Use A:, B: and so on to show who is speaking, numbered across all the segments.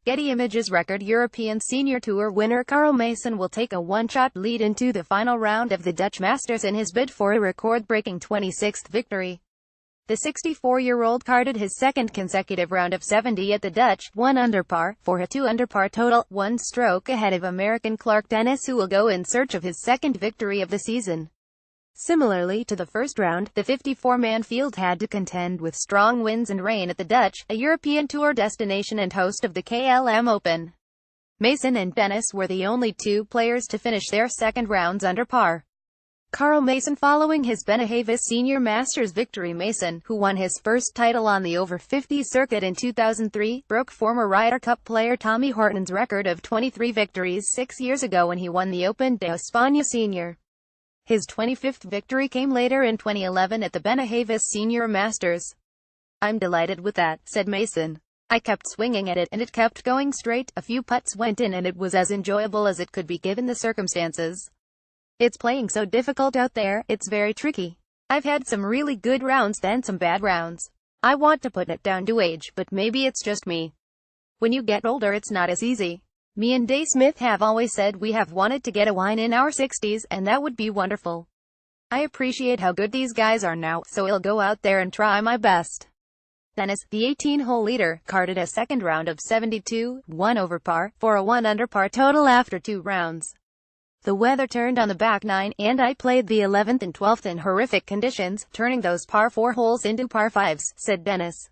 A: Getty Images record European Senior Tour winner Carl Mason will take a one-shot lead into the final round of the Dutch Masters in his bid for a record-breaking 26th victory. The 64-year-old carded his second consecutive round of 70 at the Dutch, 1 under par, for a 2 under par total, 1 stroke ahead of American Clark Dennis, who will go in search of his second victory of the season. Similarly to the first round, the 54-man field had to contend with strong winds and rain at the Dutch, a European Tour destination and host of the KLM Open. Mason and Dennis were the only two players to finish their second rounds under par. Carl Mason following his Benahavis Senior Masters victory. Mason, who won his first title on the over 50 circuit in 2003, broke former Ryder Cup player Tommy Horton's record of 23 victories 6 years ago when he won the Open de España Senior. His 25th victory came later in 2011 at the Benahavis Senior Masters. "I'm delighted with that," said Mason. "I kept swinging at it, and it kept going straight. A few putts went in and it was as enjoyable as it could be given the circumstances. It's playing so difficult out there, it's very tricky. I've had some really good rounds, then some bad rounds. I want to put it down to age, but maybe it's just me. When you get older it's not as easy. Me and Day Smith have always said we have wanted to get a win in our 60s, and that would be wonderful. I appreciate how good these guys are now, so I'll go out there and try my best." Dennis, the 18-hole leader, carded a second round of 72, 1 over par, for a 1 under par total after 2 rounds. "The weather turned on the back 9, and I played the 11th and 12th in horrific conditions, turning those par 4 holes into par 5s, said Dennis.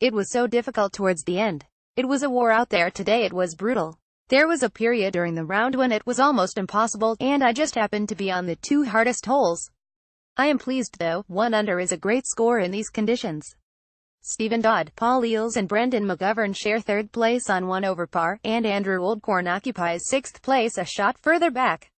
A: "It was so difficult towards the end. It was a war out there today. It was brutal. There was a period during the round when it was almost impossible, and I just happened to be on the 2 hardest holes. I am pleased though. 1 under is a great score in these conditions." Stephen Dodd, Paul Eales and Brendan McGovern share third place on 1 over par, and Andrew Oldcorn occupies 6th place, a shot further back.